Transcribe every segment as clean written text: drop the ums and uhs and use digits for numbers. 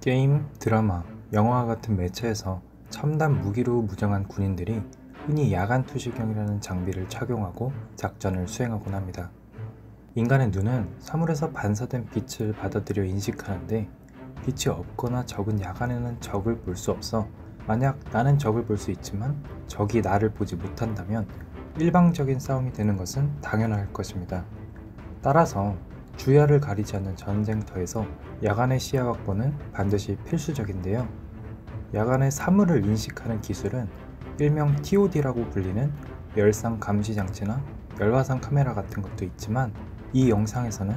게임, 드라마, 영화와 같은 매체에서 첨단 무기로 무장한 군인들이 흔히 야간 투시경이라는 장비를 착용하고 작전을 수행하곤 합니다. 인간의 눈은 사물에서 반사된 빛을 받아들여 인식하는데 빛이 없거나 적은 야간에는 적을 볼 수 없어 만약 나는 적을 볼 수 있지만 적이 나를 보지 못한다면 일방적인 싸움이 되는 것은 당연할 것입니다. 따라서 주야를 가리지 않는 전쟁터에서 야간의 시야 확보는 반드시 필수적인데요. 야간의 사물을 인식하는 기술은 일명 TOD라고 불리는 열상 감시 장치나 열화상 카메라 같은 것도 있지만 이 영상에서는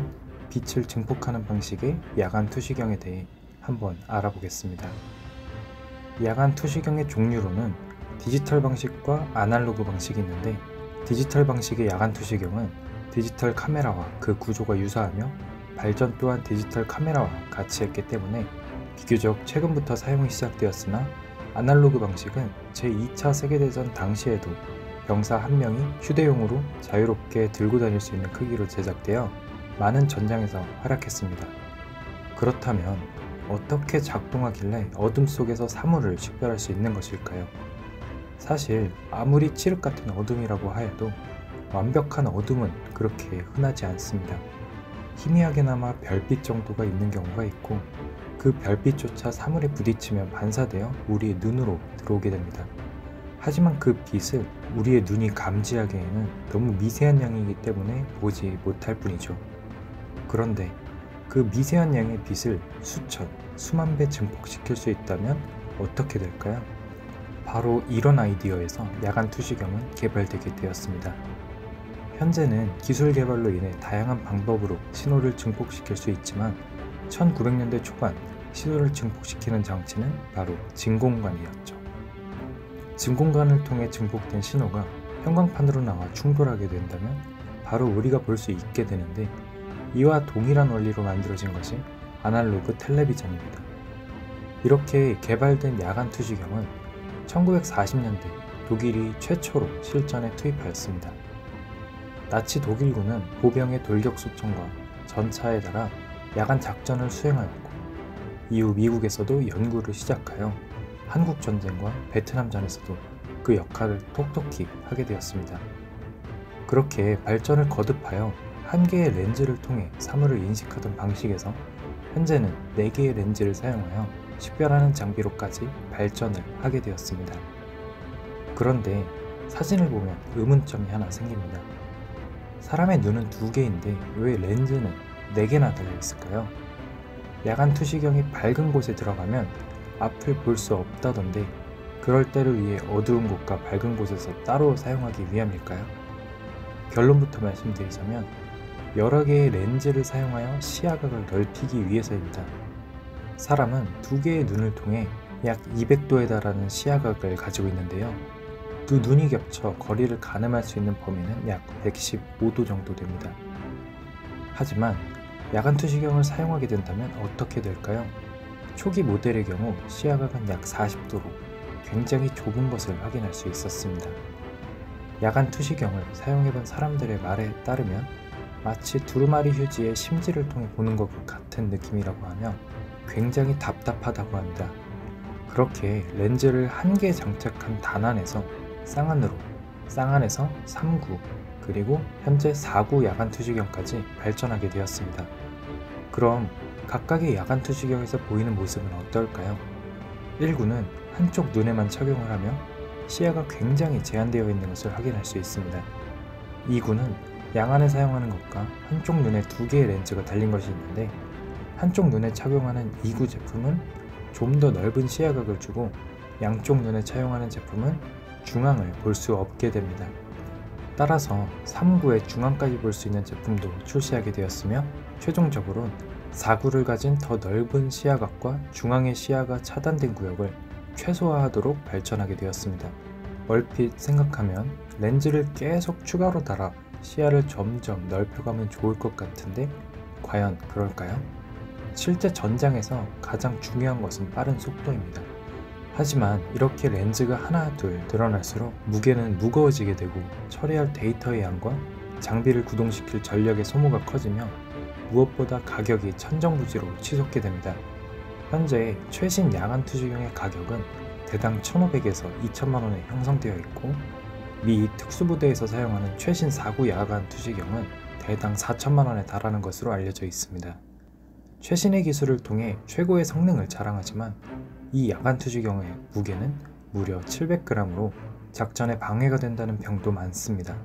빛을 증폭하는 방식의 야간 투시경에 대해 한번 알아보겠습니다. 야간 투시경의 종류로는 디지털 방식과 아날로그 방식이 있는데 디지털 방식의 야간 투시경은 디지털 카메라와 그 구조가 유사하며 발전 또한 디지털 카메라와 같이 했기 때문에 비교적 최근부터 사용이 시작되었으나 아날로그 방식은 제2차 세계대전 당시에도 병사 한 명이 휴대용으로 자유롭게 들고 다닐 수 있는 크기로 제작되어 많은 전장에서 활약했습니다. 그렇다면 어떻게 작동하길래 어둠 속에서 사물을 식별할 수 있는 것일까요? 사실 아무리 칠흑 같은 어둠이라고 하여도 완벽한 어둠은 그렇게 흔하지 않습니다. 희미하게나마 별빛 정도가 있는 경우가 있고 그 별빛조차 사물에 부딪히면 반사되어 우리의 눈으로 들어오게 됩니다. 하지만 그 빛을 우리의 눈이 감지하기에는 너무 미세한 양이기 때문에 보지 못할 뿐이죠. 그런데 그 미세한 양의 빛을 수천, 수만 배 증폭시킬 수 있다면 어떻게 될까요? 바로 이런 아이디어에서 야간 투시경은 개발되게 되었습니다. 현재는 기술 개발로 인해 다양한 방법으로 신호를 증폭시킬 수 있지만 1900년대 초반 신호를 증폭시키는 장치는 바로 진공관이었죠. 진공관을 통해 증폭된 신호가 형광판으로 나와 충돌하게 된다면 바로 우리가 볼 수 있게 되는데 이와 동일한 원리로 만들어진 것이 아날로그 텔레비전입니다. 이렇게 개발된 야간 투시경은 1940년대 독일이 최초로 실전에 투입하였습니다. 나치 독일군은 보병의 돌격수총과 전차에 달아 야간 작전을 수행하였고 이후 미국에서도 연구를 시작하여 한국전쟁과 베트남전에서도 그 역할을 톡톡히 하게 되었습니다. 그렇게 발전을 거듭하여 한 개의 렌즈를 통해 사물을 인식하던 방식에서 현재는 4개의 렌즈를 사용하여 식별하는 장비로까지 발전을 하게 되었습니다. 그런데 사진을 보면 의문점이 하나 생깁니다. 사람의 눈은 2개인데 왜 렌즈는 4개나 달려있을까요? 야간 투시경이 밝은 곳에 들어가면 앞을 볼 수 없다던데 그럴 때를 위해 어두운 곳과 밝은 곳에서 따로 사용하기 위함일까요? 결론부터 말씀드리자면 여러 개의 렌즈를 사용하여 시야각을 넓히기 위해서입니다. 사람은 2개의 눈을 통해 약 200도에 달하는 시야각을 가지고 있는데요. 두 눈이 겹쳐 거리를 가늠할 수 있는 범위는 약 115도 정도 됩니다. 하지만 야간 투시경을 사용하게 된다면 어떻게 될까요? 초기 모델의 경우 시야각은 약 40도로 굉장히 좁은 것을 확인할 수 있었습니다. 야간 투시경을 사용해본 사람들의 말에 따르면 마치 두루마리 휴지에 심지를 통해 보는 것 같은 느낌이라고 하며 굉장히 답답하다고 합니다. 그렇게 렌즈를 한 개 장착한 단안에서 쌍안으로, 쌍안에서 3구, 그리고 현재 4구 야간 투시경까지 발전하게 되었습니다. 그럼 각각의 야간 투시경에서 보이는 모습은 어떨까요? 1구는 한쪽 눈에만 착용을 하며 시야가 굉장히 제한되어 있는 것을 확인할 수 있습니다. 2구는 양안에 사용하는 것과 한쪽 눈에 2개의 렌즈가 달린 것이 있는데 한쪽 눈에 착용하는 2구 제품은 좀 더 넓은 시야각을 주고 양쪽 눈에 착용하는 제품은 중앙을 볼 수 없게 됩니다. 따라서 3구의 중앙까지 볼 수 있는 제품도 출시하게 되었으며 최종적으로는 4구를 가진 더 넓은 시야각과 중앙의 시야가 차단된 구역을 최소화하도록 발전하게 되었습니다. 얼핏 생각하면 렌즈를 계속 추가로 달아 시야를 점점 넓혀가면 좋을 것 같은데 과연 그럴까요? 실제 전장에서 가장 중요한 것은 빠른 속도입니다. 하지만 이렇게 렌즈가 하나 둘 늘어날수록 무게는 무거워지게 되고 처리할 데이터의 양과 장비를 구동시킬 전력의 소모가 커지며 무엇보다 가격이 천정부지로 치솟게 됩니다. 현재 최신 야간 투시경의 가격은 대당 1,500에서 2천만 원에 형성되어 있고, 미 특수부대에서 사용하는 최신 4구 야간 투시경은 대당 4천만 원에 달하는 것으로 알려져 있습니다. 최신의 기술을 통해 최고의 성능을 자랑하지만 이 야간 투시경의 무게는 무려 700g으로 작전에 방해가 된다는 평도 많습니다.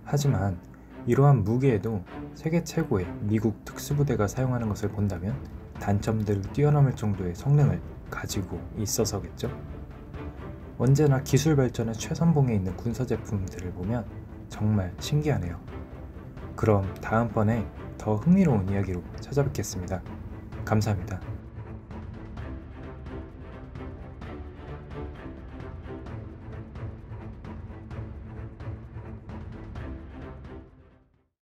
하지만 이러한 무게에도 세계 최고의 미국 특수부대가 사용하는 것을 본다면 단점들을 뛰어넘을 정도의 성능을 가지고 있어서겠죠. 언제나 기술 발전의 최선봉에 있는 군사 제품들을 보면 정말 신기하네요. 그럼 다음번에 더 흥미로운 이야기로 찾아뵙겠습니다. 감사합니다.